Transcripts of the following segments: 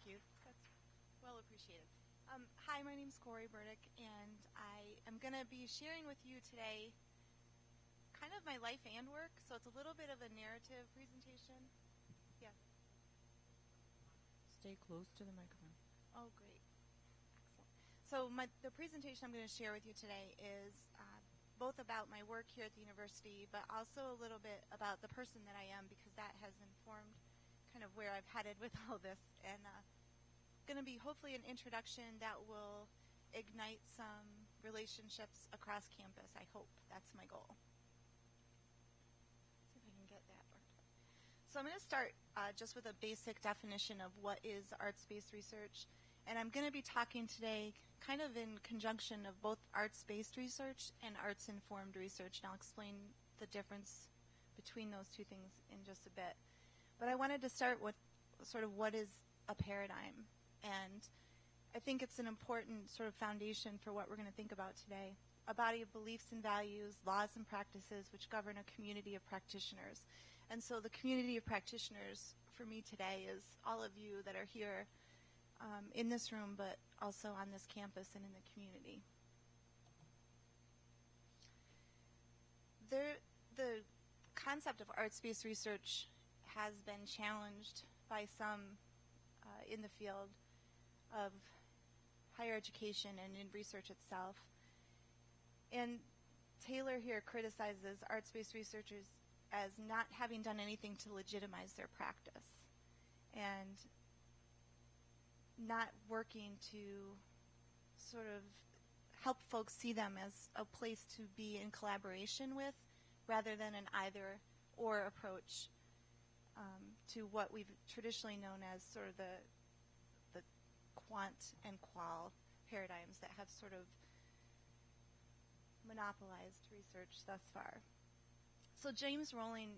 you. That's well appreciated. Hi, my name's Corrie Burdick, and I am going to be sharing with you today kind of my life and work. So it's a little bit of a narrative presentation. Yes. Stay close to the microphone. Oh, great. Excellent. So the presentation I'm going to share with you today is both about my work here at the university, but also a little bit about the person that I am, because that has informed kind of where I've headed with all this. And going to be hopefully an introduction that will ignite some relationships across campus. I hope that's my goal. See if I can get that worked out. So I'm going to start just with a basic definition of what is arts-based research. And I'm going to be talking today kind of in conjunction of both arts-based research and arts-informed research. And I'll explain the difference between those two things in just a bit. But I wanted to start with sort of what is a paradigm. And I think it's an important sort of foundation for what we're going to think about today. A body of beliefs and values, laws and practices which govern a community of practitioners. And so the community of practitioners for me today is all of you that are here in this room, but also on this campus and in the community. The concept of arts-based research has been challenged by some in the field of higher education and in research itself. And Taylor here criticizes arts-based researchers as not having done anything to legitimize their practice and not working to sort of help folks see them as a place to be in collaboration with rather than an either-or approach to what we've traditionally known as sort of the quant and qual paradigms that have sort of monopolized research thus far. So James Rowling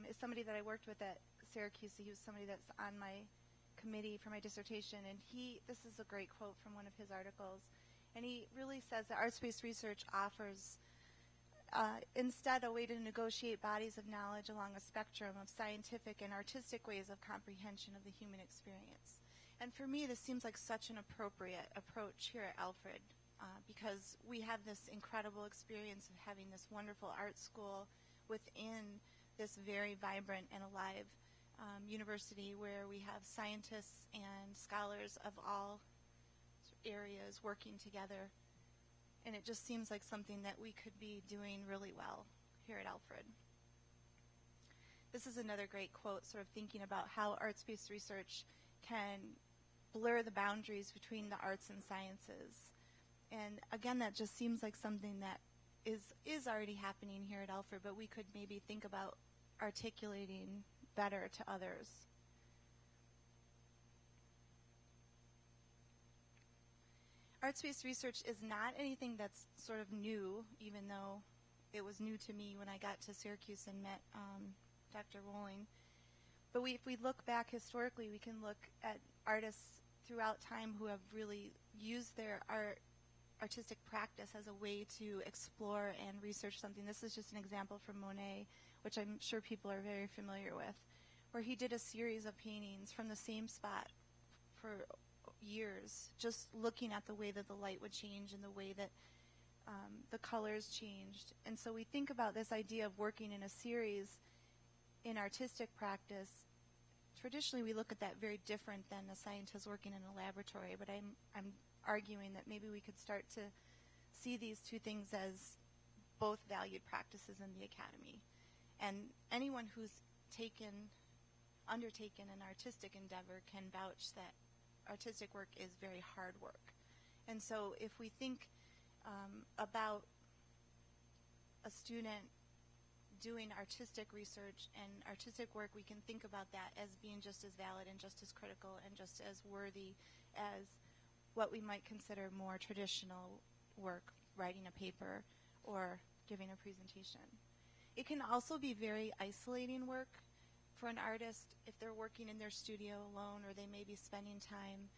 is somebody that I worked with at Syracuse. He was somebody that's on my committee for my dissertation, and this is a great quote from one of his articles, and he really says that arts-based research offers instead a way to negotiate bodies of knowledge along a spectrum of scientific and artistic ways of comprehension of the human experience. And for me, this seems like such an appropriate approach here at Alfred because we have this incredible experience of having this wonderful art school within this very vibrant and alive university where we have scientists and scholars of all areas working together. And it just seems like something that we could be doing really well here at Alfred. This is another great quote, sort of thinking about how arts-based research can blur the boundaries between the arts and sciences. And again, that just seems like something that is already happening here at Alfred, but we could maybe think about articulating better to others. Arts-based research is not anything that's sort of new, even though it was new to me when I got to Syracuse and met Dr. Rowling. But if we look back historically, we can look at artists throughout time who have really used their artistic practice as a way to explore and research something. This is just an example from Monet, which I'm sure people are very familiar with, where he did a series of paintings from the same spot for years, just looking at the way that the light would change and the way that the colors changed. And so we think about this idea of working in a series in artistic practice. Traditionally, we look at that very different than a scientist working in a laboratory, but I'm arguing that maybe we could start to see these two things as both valued practices in the academy. And anyone who's undertaken an artistic endeavor can vouch that artistic work is very hard work. And so if we think about a student doing artistic research and artistic work, we can think about that as being just as valid and just as critical and just as worthy as what we might consider more traditional work, writing a paper or giving a presentation. It can also be very isolating work for an artist if they're working in their studio alone, or they may be spending time,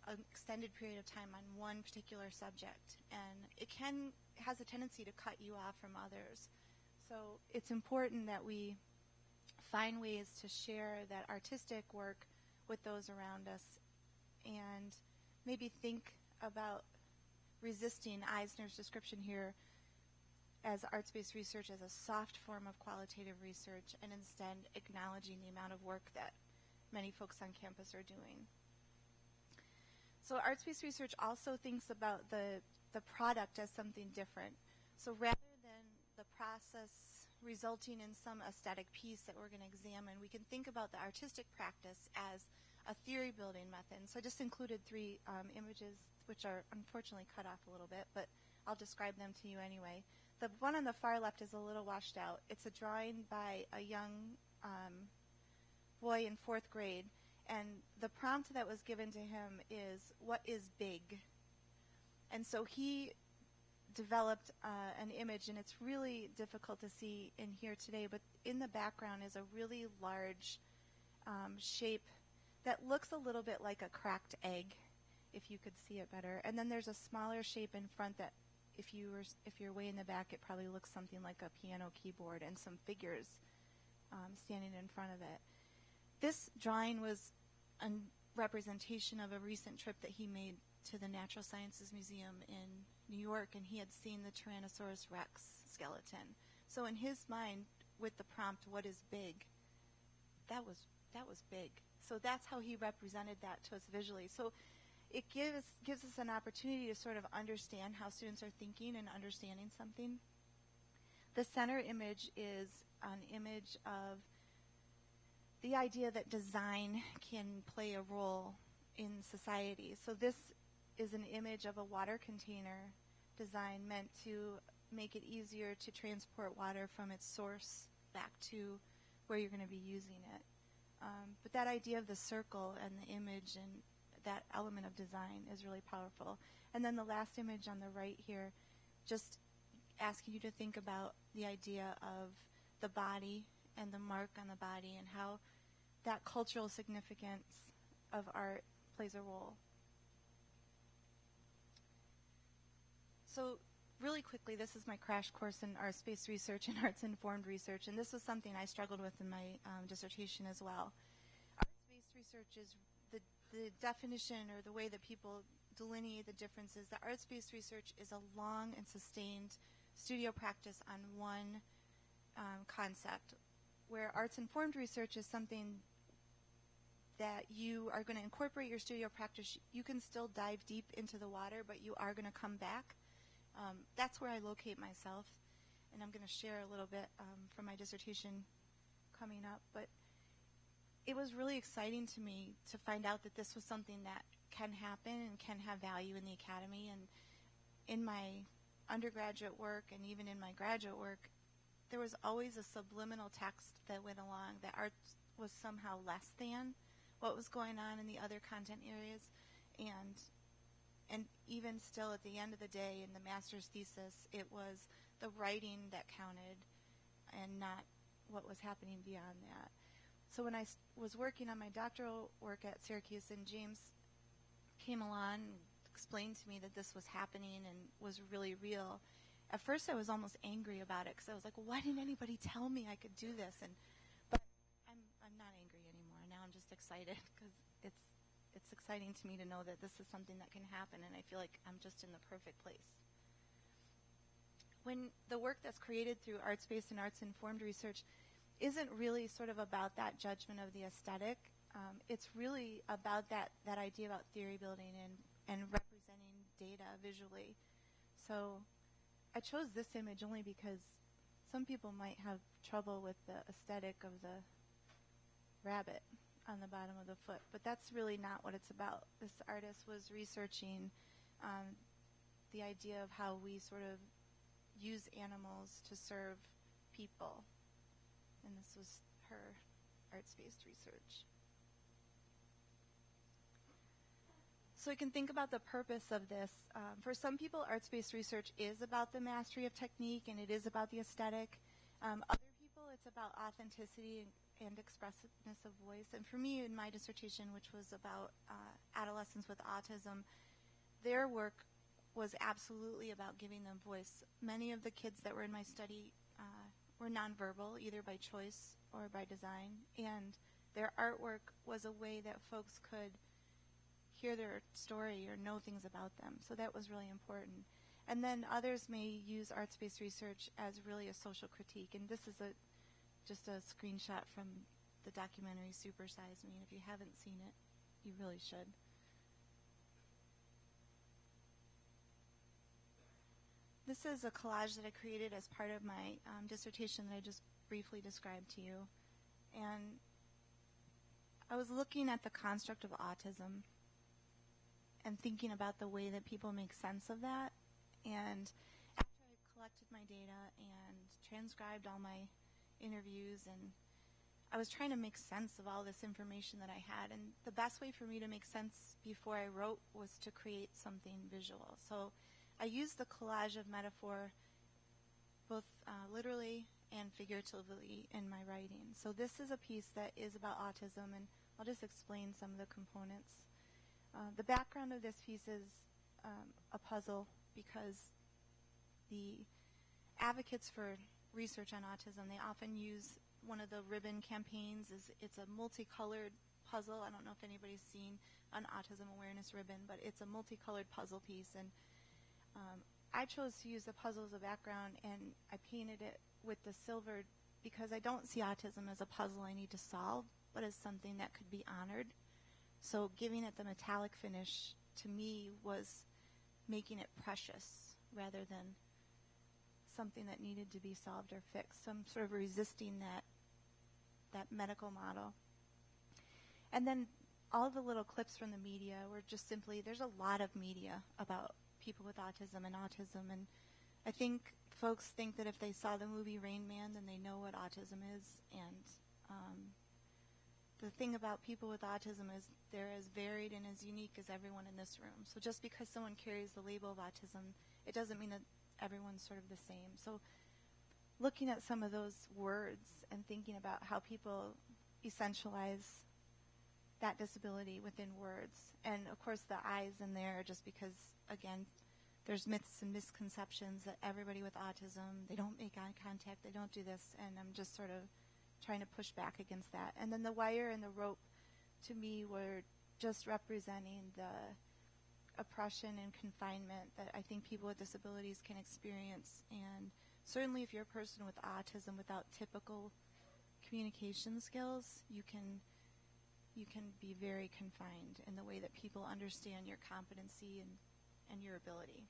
an extended period of time on one particular subject, and it has a tendency to cut you off from others. So it's important that we find ways to share that artistic work with those around us and maybe think about resisting Eisner's description here as arts-based research as a soft form of qualitative research, and instead acknowledging the amount of work that many folks on campus are doing. So arts-based research also thinks about the product as something different. So rather than the process resulting in some aesthetic piece that we're going to examine, we can think about the artistic practice as a theory building method. So I just included 3 images, which are unfortunately cut off a little bit, but I'll describe them to you anyway. The one on the far left is a little washed out. It's a drawing by a young boy in 4th grade, and the prompt that was given to him is, what is big? And so he developed an image, and it's really difficult to see in here today, but in the background is a really large shape that looks a little bit like a cracked egg, if you could see it better. And then there's a smaller shape in front that, if you're way in the back, it probably looks something like a piano keyboard and some figures standing in front of it. This drawing was a representation of a recent trip that he made to the Natural Sciences Museum in New York, and he had seen the Tyrannosaurus Rex skeleton. So in his mind, with the prompt, what is big, that was big. So that's how he represented that to us visually. So it gives us an opportunity to sort of understand how students are thinking and understanding something. The center image is an image of the idea that design can play a role in society. So this is an image of a water container design meant to make it easier to transport water from its source back to where you're going to be using it. But that idea of the circle and the image and that element of design is really powerful. And then the last image on the right here, just asking you to think about the idea of the body and the mark on the body and how that cultural significance of art plays a role. So really quickly, this is my crash course in arts-based research and arts-informed research, and this was something I struggled with in my dissertation as well. Arts-based research is the definition, or the way that people delineate the differences, that arts-based research is a long and sustained studio practice on one concept, where arts-informed research is something that you are going to incorporate your studio practice. You can still dive deep into the water, but you are going to come back. That's where I locate myself, and I'm going to share a little bit from my dissertation coming up. But it was really exciting to me to find out that this was something that can happen and can have value in the academy. And in my undergraduate work and even in my graduate work, there was always a subliminal text that went along that art was somehow less than what was going on in the other content areas. And even still, at the end of the day, in the master's thesis, it was the writing that counted and not what was happening beyond that. So when I was working on my doctoral work at Syracuse, and James came along and explained to me that this was happening and was really real, at first I was almost angry about it, because I was like, well, why didn't anybody tell me I could do this? But I'm not angry anymore. Now I'm just excited, because it's exciting to me to know that this is something that can happen, and I feel like I'm just in the perfect place. When the work that's created through arts-based and arts-informed research isn't really sort of about that judgment of the aesthetic, it's really about that idea about theory building and representing data visually. So I chose this image only because some people might have trouble with the aesthetic of the rabbit on the bottom of the foot, but that's really not what it's about. This artist was researching the idea of how we sort of use animals to serve people, and this was her arts-based research. So we can think about the purpose of this. For some people, arts-based research is about the mastery of technique, and it is about the aesthetic. Other people, it's about authenticity and expressiveness of voice. And for me, in my dissertation, which was about adolescents with autism, their work was absolutely about giving them voice. Many of the kids that were in my study were nonverbal, either by choice or by design, and their artwork was a way that folks could hear their story or know things about them. So that was really important. And then others may use arts-based research as really a social critique. And this is just a screenshot from the documentary Super Size Me. And if you haven't seen it, you really should. This is a collage that I created as part of my dissertation that I just briefly described to you. And I was looking at the construct of autism and thinking about the way that people make sense of that. And after I collected my data and transcribed all my interviews, and I was trying to make sense of all this information that I had. And the best way for me to make sense before I wrote was to create something visual. So I used the collage of metaphor both literally and figuratively in my writing. So this is a piece that is about autism, and I'll just explain some of the components. The background of this piece is a puzzle, because the advocates for research on autism, they often use one of the ribbon campaigns. It's a multicolored puzzle. I don't know if anybody's seen an autism awareness ribbon, but it's a multicolored puzzle piece. And I chose to use the puzzle as a background, and I painted it with the silver because I don't see autism as a puzzle I need to solve, but as something that could be honored. So giving it the metallic finish to me was making it precious rather than something that needed to be solved or fixed. So I'm sort of resisting that medical model. And then all the little clips from the media were just simply, there's a lot of media about people with autism, and I think folks think that if they saw the movie Rain Man, then they know what autism is. And the thing about people with autism is they're as varied and as unique as everyone in this room. So just because someone carries the label of autism, it doesn't mean that everyone's sort of the same. So looking at some of those words and thinking about how people essentialize that disability within words. And of course the I's in there just because, again, there's myths and misconceptions that everybody with autism, they don't make eye contact, they don't do this, and I'm just sort of trying to push back against that. And then the wire and the rope, to me, were just representing the oppression and confinement that I think people with disabilities can experience. And certainly if you're a person with autism without typical communication skills, you can be very confined in the way that people understand your competency and your ability.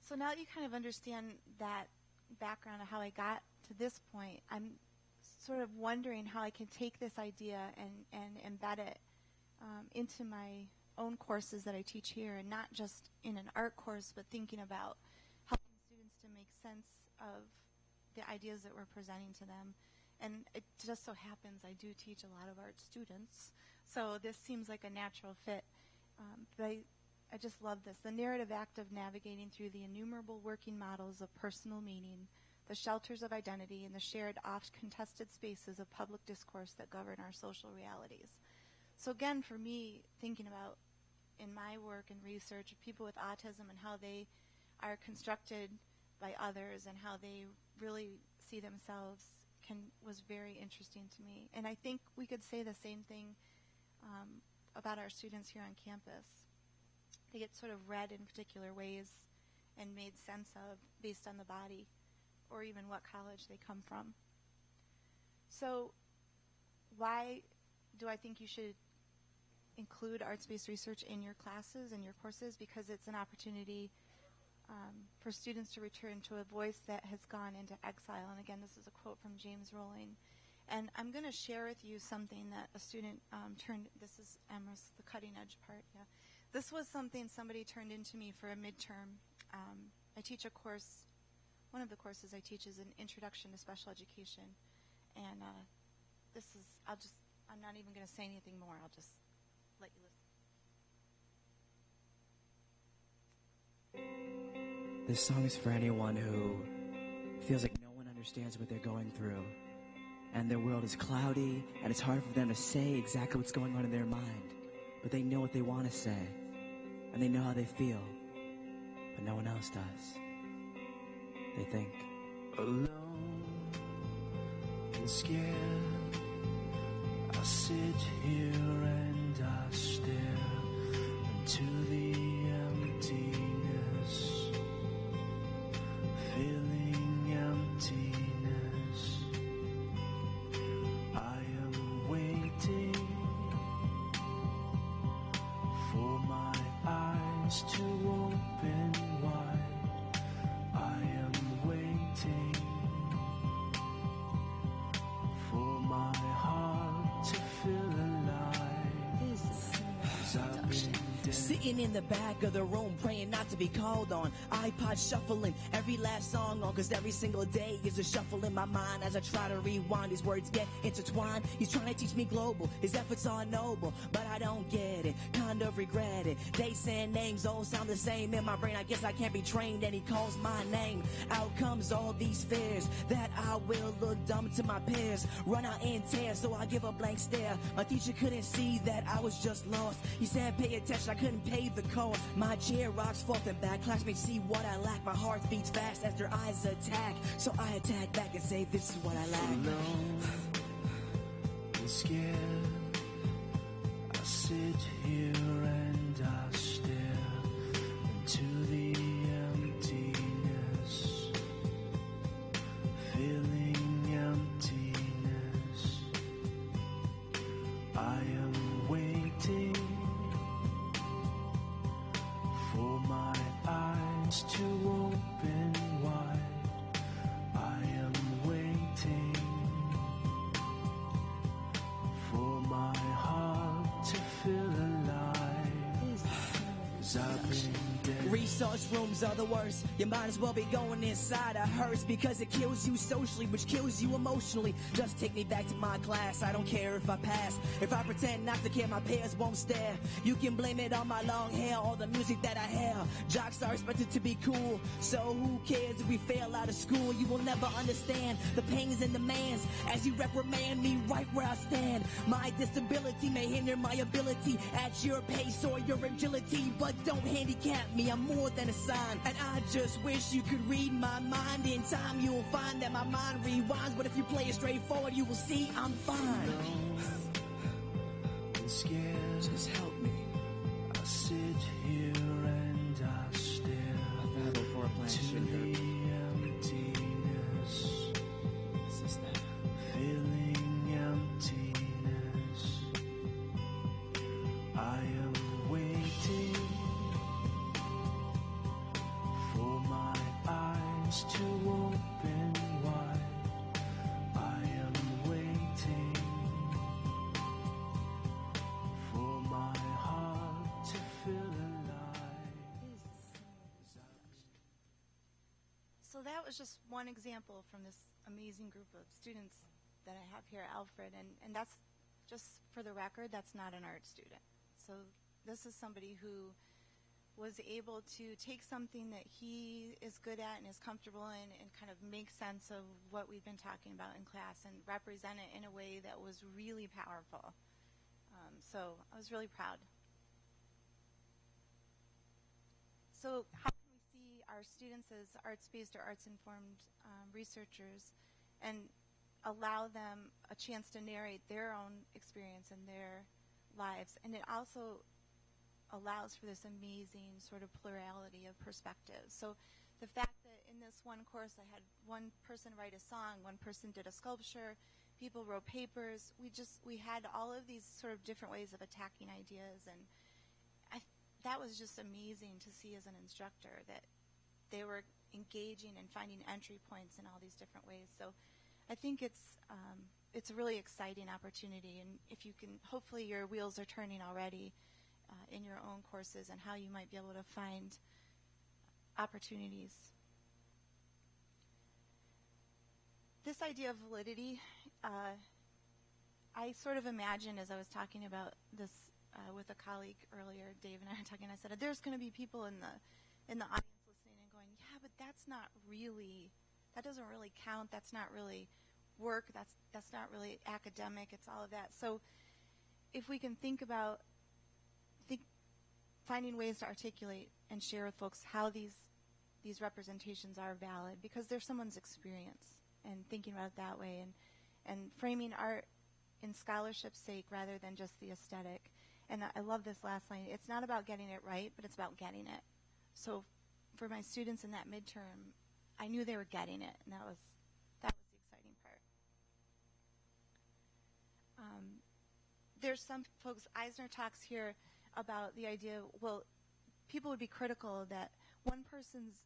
So now that you kind of understand that background of how I got to this point, I'm sort of wondering how I can take this idea and embed it into my own courses that I teach here, and not just in an art course, but thinking about helping students to make sense of the ideas that we're presenting to them. And it just so happens I do teach a lot of art students, so this seems like a natural fit. But I just love this. The narrative act of navigating through the innumerable working models of personal meaning, the shelters of identity, and the shared oft-contested spaces of public discourse that govern our social realities. So again, for me, thinking about in my work and research people with autism and how they are constructed by others and how they really see themselves was very interesting to me. And I think we could say the same thing about our students here on campus. They get sort of read in particular ways and made sense of based on the body or even what college they come from. So why do I think you should include arts-based research in your classes and your courses? Because it's an opportunity for students to return to a voice that has gone into exile. And again, this is a quote from James Rolling. And I'm going to share with you something that a student this is Emrys, the cutting edge part, yeah. This was something somebody turned into me for a midterm. I teach a course, one of the courses I teach is an introduction to special education. And this is, I'm not even going to say anything more, I'll just let you listen. This song is for anyone who feels like no one understands what they're going through, and their world is cloudy, and it's hard for them to say exactly what's going on in their mind, but they know what they want to say, and they know how they feel, but no one else does. They think, alone and scared, I sit here and I Sitting in the back of the room, praying not to be called on. iPod shuffling every last song on, cause every single day is a shuffle in my mind. As I try to rewind, these words get intertwined. He's trying to teach me global, his efforts are noble, but I don't get it, kind of regret it. Dates and names all sound the same in my brain. I guess I can't be trained, and he calls my name. Out comes all these fears that I will look dumb to my peers, run out in tears, so I give a blank stare. My teacher couldn't see that I was just lost. He said pay attention, I couldn't pay the cost. My chair rocks forth and back, classmates see what I lack. My heart beats fast as their eyes attack, so I attack back and say this is what I lack. Alone and scared, I sit here and I stare into the emptiness, feeling emptiness. I am waiting for my eyes to open wide. I am waiting for my heart to feel alive. 'Cause I've been dead. Resource rooms are the worst. You might as well be going inside a hearse, because it kills you socially, which kills you emotionally. Just take me back to my class. I don't care if I pass. If I pretend not to care, my peers won't stare. You can blame it on my long hair or the music that I hear. Jocks are expected to be cool, so who cares if we fail out of school? You will never understand the pains and demands as you reprimand me right where I stand. My disability may hinder my ability at your pace or your agility, but don't handicap me. I'm more than a sign, and I just wish you could read my mind. In time you'll find that my mind rewinds, but if you play it straightforward, you will see I'm fine. And scared, Just help me. I sit here and I stare Battle for a plant to sugar. the emptiness, This is that. feeling emptiness. I am waiting for my eyes to open wide. I am waiting for my heart to feel alive. So that was just one example from this amazing group of students that I have here at Alfred, and that's just for the record, that's not an art student. So this is somebody who was able to take something that he is good at and is comfortable in and kind of make sense of what we've been talking about in class and represent it in a way that was really powerful. So I was really proud. So how can we see our students as arts-based or arts-informed researchers and allow them a chance to narrate their own experience and their lives? And it also allows for this amazing sort of plurality of perspectives. So the fact that in this one course I had one person write a song, one person did a sculpture, people wrote papers, we had all of these sort of different ways of attacking ideas, and that was just amazing to see as an instructor, that they were engaging and finding entry points in all these different ways. So I think it's a really exciting opportunity, and if you can, hopefully your wheels are turning already in your own courses and how you might be able to find opportunities. This idea of validity, I sort of imagine, as I was talking about this with a colleague earlier, Dave and I were talking, I said, there's going to be people in the audience listening and going, yeah, but that doesn't really count, that's not really work, that's not really academic, it's all of that. So if we can think about finding ways to articulate and share with folks how these representations are valid, because they're someone's experience, and thinking about it that way, and framing art in scholarship's sake rather than just the aesthetic. And I love this last line. It's not about getting it right, but it's about getting it. So for my students in that midterm, I knew they were getting it, and that was the exciting part. There's some folks, Eisner talks here about the idea, well, people would be critical that one person's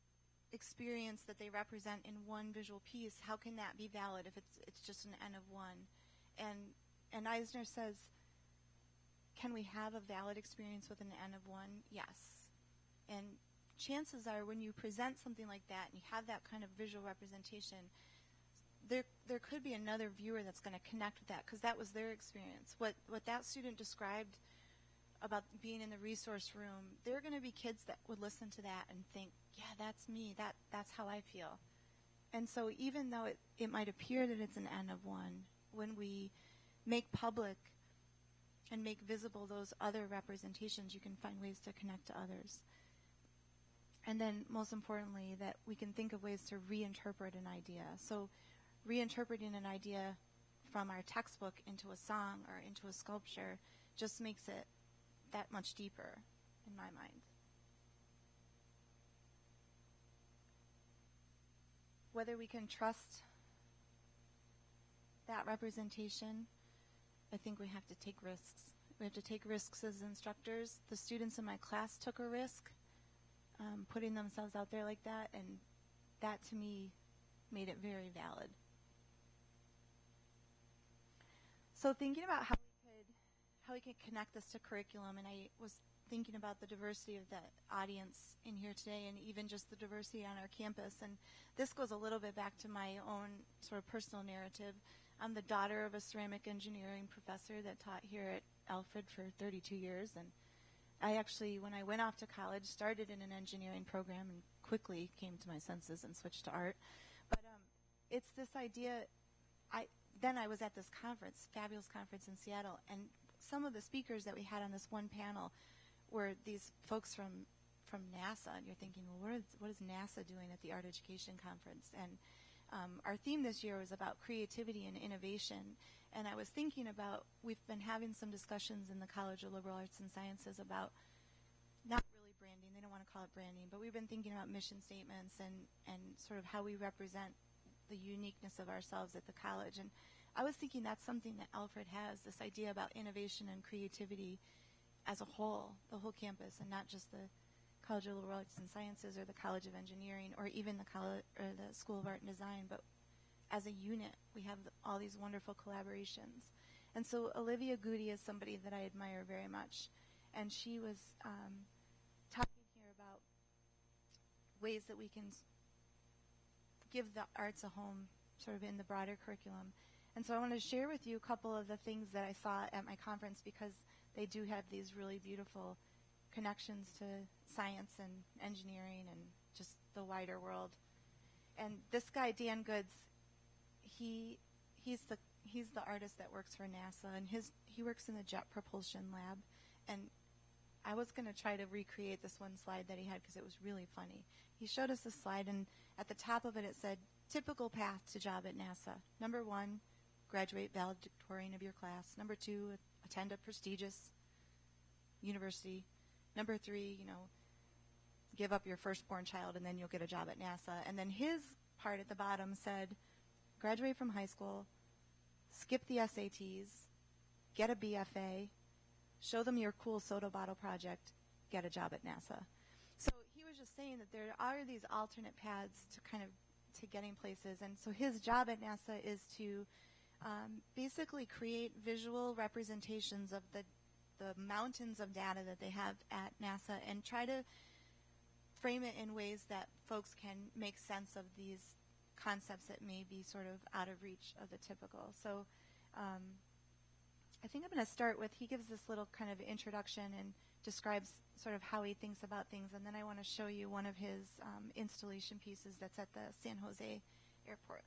experience that they represent in one visual piece, how can that be valid if it's just an N of one? And Eisner says, can we have a valid experience with an N of 1? Yes. And chances are when you present something like that and you have that kind of visual representation, there could be another viewer that's going to connect with that because that was their experience. What that student described about being in the resource room, there are going to be kids that would listen to that and think, yeah, that's me. That's how I feel. And so even though it might appear that it's an N of 1, when we make public and make visible those other representations, you can find ways to connect to others. And then most importantly, that we can think of ways to reinterpret an idea. So reinterpreting an idea from our textbook into a song or into a sculpture just makes it that much deeper in my mind. Whether we can trust that representation, I think we have to take risks. We have to take risks as instructors. The students in my class took a risk, putting themselves out there like that, and that to me made it very valid. So thinking about how we could connect this to curriculum, and I was thinking about the diversity of the audience in here today and even just the diversity on our campus. And this goes a little bit back to my own sort of personal narrative. I'm the daughter of a ceramic engineering professor that taught here at Alfred for 32 years. And I actually, when I went off to college, started in an engineering program and quickly came to my senses and switched to art. But it's this idea, then I was at this conference, fabulous conference in Seattle, and some of the speakers that we had on this one panel were these folks from NASA, and you're thinking, well, what is NASA doing at the Art Education Conference? And our theme this year was about creativity and innovation, and I was thinking about, we've been having some discussions in the College of Liberal Arts and Sciences about not really branding, they don't want to call it branding, but we've been thinking about mission statements and sort of how we represent the uniqueness of ourselves at the college. And I was thinking that's something that Alfred has, this idea about innovation and creativity as a whole, the whole campus, and not just the College of Liberal Arts and Sciences or the College of Engineering or even the School of Art and Design, but as a unit, we have all these wonderful collaborations. And so Olivia Goody is somebody that I admire very much, and she was talking here about ways that we can give the arts a home sort of in the broader curriculum. And so I want to share with you a couple of the things that I saw at my conference because they do have these really beautiful connections to science and engineering and just the wider world. And this guy, Dan Goods, he's the artist that works for NASA, and he works in the Jet Propulsion Lab. And I was going to try to recreate this one slide that he had because it was really funny. He showed us this slide, and at the top of it, it said, typical path to job at NASA. Number 1, graduate valedictorian of your class. Number 2, attend a prestigious university. Number 3, give up your firstborn child and then you'll get a job at NASA. And then his part at the bottom said, graduate from high school, skip the SATs, get a BFA, show them your cool soda bottle project, get a job at NASA. So he was just saying that there are these alternate paths to getting places. And so his job at NASA is to basically create visual representations of the mountains of data that they have at NASA and try to frame it in ways that folks can make sense of these concepts that may be sort of out of reach of the typical. So I think I'm going to start with, he gives this little kind of introduction and describes sort of how he thinks about things, and then I want to show you one of his installation pieces that's at the San Jose airport.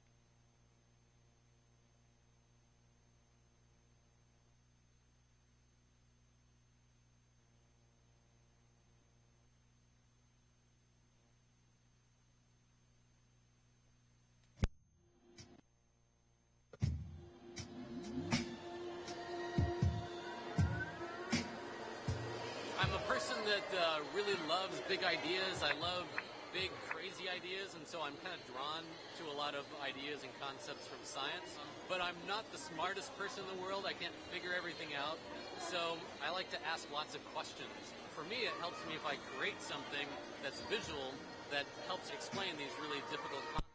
I'm a person that really loves big ideas. I love big, crazy ideas, and so I'm kind of drawn to a lot of ideas and concepts from science. But I'm not the smartest person in the world. I can't figure everything out. So I like to ask lots of questions. For me, it helps me if I create something that's visual that helps explain these really difficult concepts.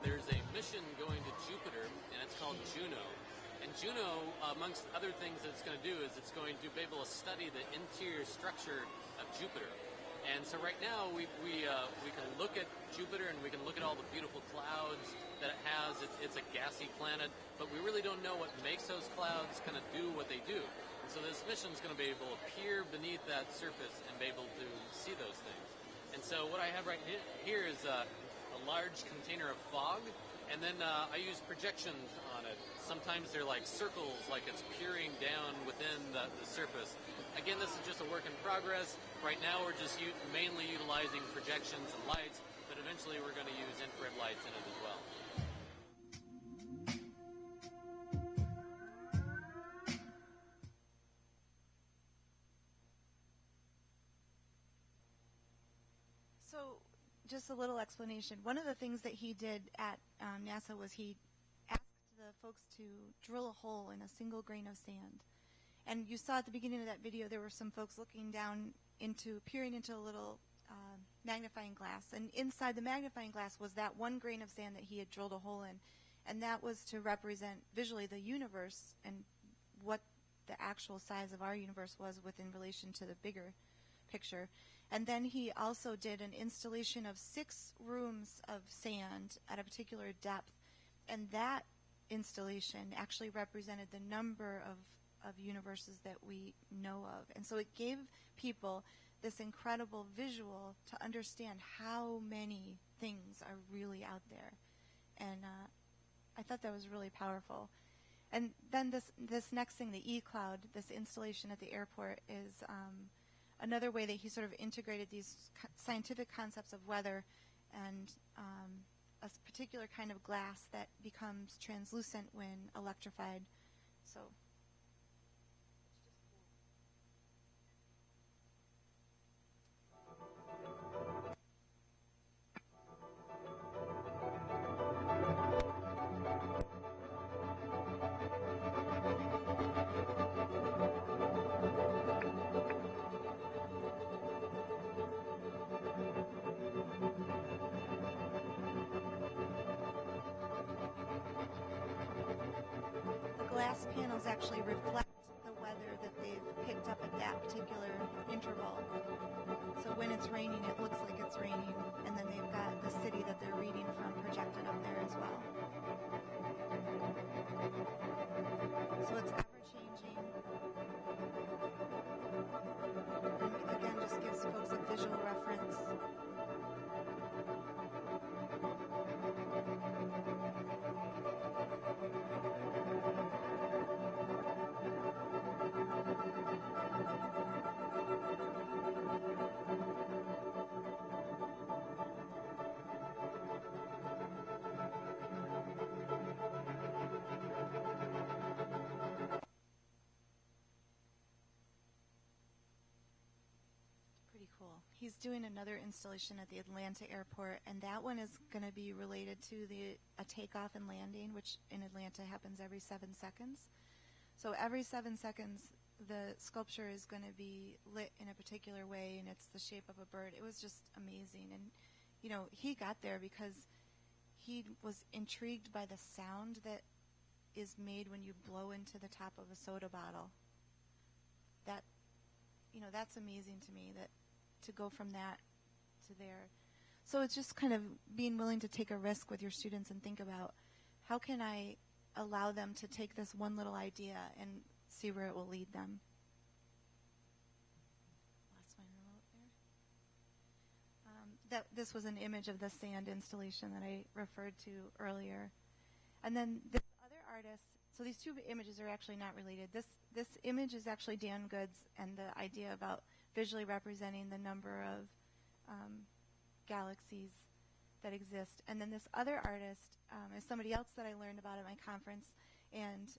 There's a mission going to Jupiter called Juno. And Juno, amongst other things that it's going to do, is it's going to be able to study the interior structure of Jupiter. And so right now we can look at Jupiter and we can look at all the beautiful clouds that it has. It's a gassy planet, but we really don't know what makes those clouds kind of do what they do. And so this mission is going to be able to peer beneath that surface and be able to see those things. And so what I have right here is a large container of fog, and then I use projections on it. Sometimes they're like circles, like it's peering down within the surface. Again, this is just a work in progress. Right now we're just mainly utilizing projections and lights, but eventually we're going to use infrared lights in it as well. So, just a little explanation. One of the things that he did at NASA was he asked the folks to drill a hole in a single grain of sand. And you saw at the beginning of that video there were some folks looking down peering into a little magnifying glass. And inside the magnifying glass was that one grain of sand that he had drilled a hole in. And that was to represent visually the universe and what the actual size of our universe was within relation to the bigger picture. And then he also did an installation of 6 rooms of sand at a particular depth. And that installation actually represented the number of universes that we know of. And so it gave people this incredible visual to understand how many things are really out there. And I thought that was really powerful. And then this next thing, the E-Cloud, this installation at the airport, is another way that he sort of integrated these scientific concepts of weather and a particular kind of glass that becomes translucent when electrified. So glass panels actually reflect the weather that they've picked up at that particular interval. So when it's raining, it looks like it's raining, and then they've got the city that they're reading from projected up there as well. So it's ever-changing. And again, just gives folks a visual reference. He's doing another installation at the Atlanta airport, and that one is going to be related to a takeoff and landing, which in Atlanta happens every 7 seconds. So every 7 seconds, the sculpture is going to be lit in a particular way, and it's the shape of a bird. It was just amazing. And, you know, he got there because he was intrigued by the sound that is made when you blow into the top of a soda bottle. That, you know, that's amazing to me, that to go from that to there. So it's just kind of being willing to take a risk with your students and think about, how can I allow them to take this one little idea and see where it will lead them. Lost my remote there. This was an image of the sand installation that I referred to earlier. And then this other artist, so these two images are actually not related. This image is actually Dan Good's, and the idea about visually representing the number of galaxies that exist. And then this other artist is somebody else that I learned about at my conference, and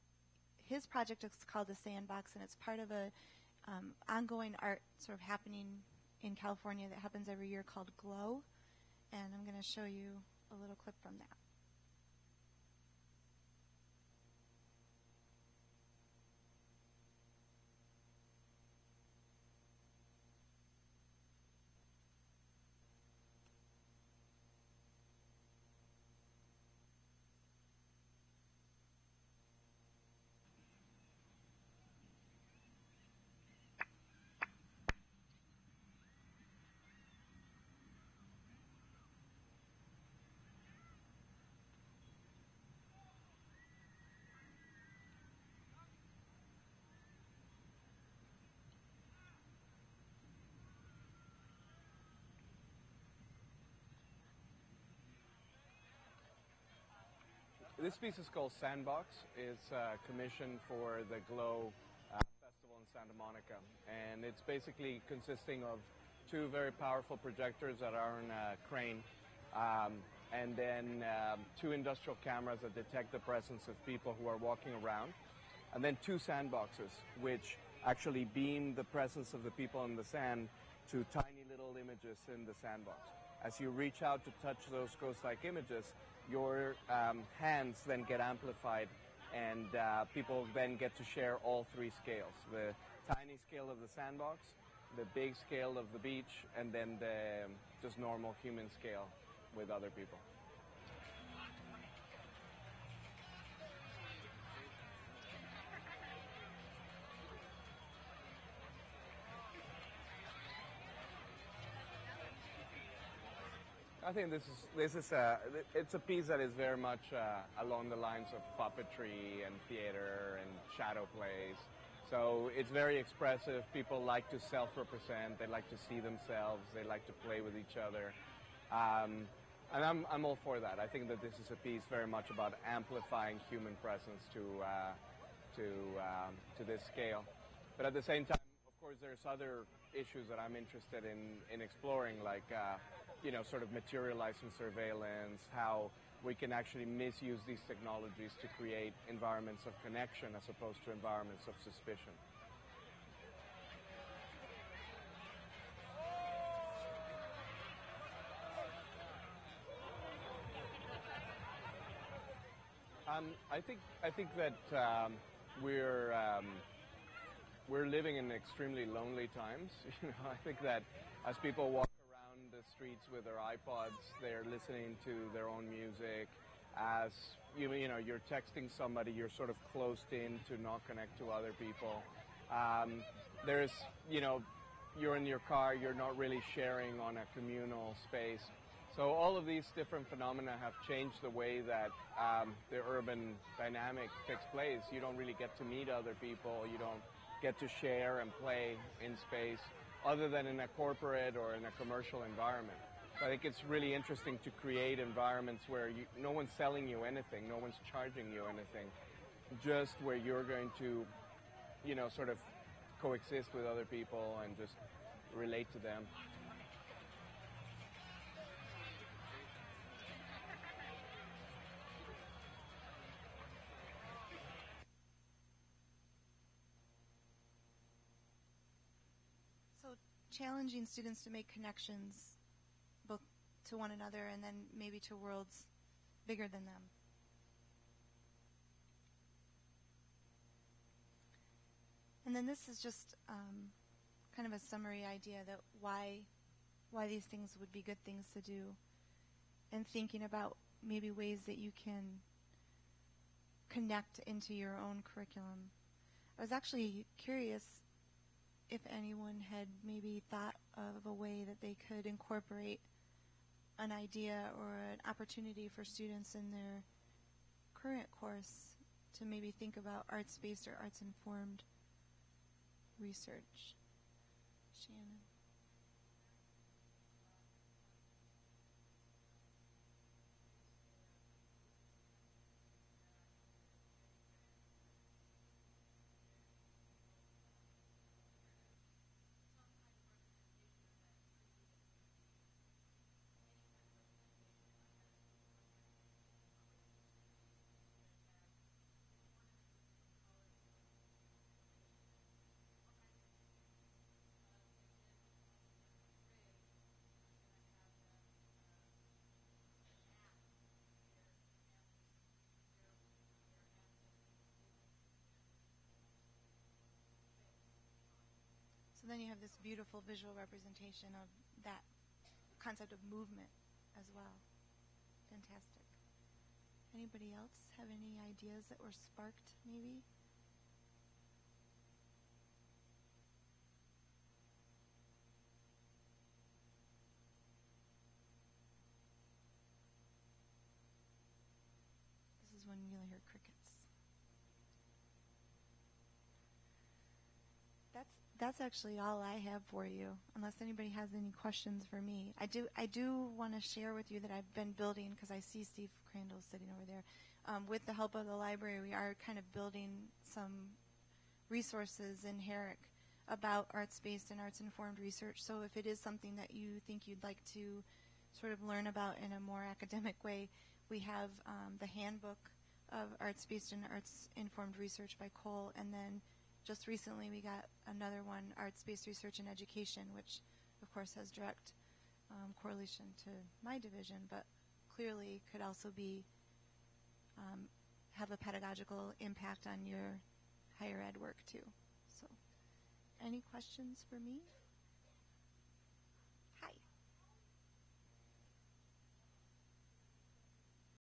his project is called the Sandbox, and it's part of a ongoing art sort of happening in California that happens every year called Glow, and I'm going to show you a little clip from that. This piece is called Sandbox. It's commissioned for the Glow Festival in Santa Monica. And it's basically consisting of two very powerful projectors that are on a crane, and then two industrial cameras that detect the presence of people who are walking around, and then two sandboxes, which actually beam the presence of the people in the sand to tiny little images in the sandbox. As you reach out to touch those ghost-like images, your hands then get amplified, and people then get to share all three scales. The tiny scale of the sandbox, the big scale of the beach, and then the just normal human scale with other people. I think it's a piece that is very much along the lines of puppetry and theater and shadow plays. So it's very expressive. People like to self-represent. They like to see themselves. They like to play with each other. And I'm all for that. I think that this is a piece very much about amplifying human presence to this scale. But at the same time, of course, there's other issues that I'm interested in exploring, like sort of materializing surveillance, how we can actually misuse these technologies to create environments of connection as opposed to environments of suspicion. I think that we're living in extremely lonely times. I think that as people walk around the streets with their iPods, they're listening to their own music. As you're texting somebody, you're sort of closed in to not connect to other people. You're in your car, you're not really sharing on a communal space. So all of these different phenomena have changed the way that the urban dynamic takes place. You don't really get to meet other people. You don't get to share and play in space other than in a corporate or in a commercial environment. So I think it's really interesting to create environments where no one's selling you anything, no one's charging you anything, just where you're going to, sort of coexist with other people and just relate to them. Challenging students to make connections both to one another and then maybe to worlds bigger than them. And then this is just kind of a summary idea that why these things would be good things to do, and thinking about maybe ways that you can connect into your own curriculum. I was actually curious if anyone had maybe thought of a way that they could incorporate an idea or an opportunity for students in their current course to maybe think about arts-based or arts-informed research. Shannon. So then you have this beautiful visual representation of that concept of movement as well. Fantastic. Anybody else have any ideas that were sparked maybe? This is when you'll hear crickets. That's actually all I have for you, unless anybody has any questions for me. I do want to share with you that I've been building, because I see Steve Crandall sitting over there. with the help of the library, we are kind of building some resources in Herrick about arts-based and arts-informed research. So if it is something that you think you'd like to sort of learn about in a more academic way, we have the handbook of arts-based and arts-informed research by Cole, and then just recently we got another one, arts-based research and education, which of course has direct correlation to my division, but clearly could also be have a pedagogical impact on your higher ed work too. So, any questions for me?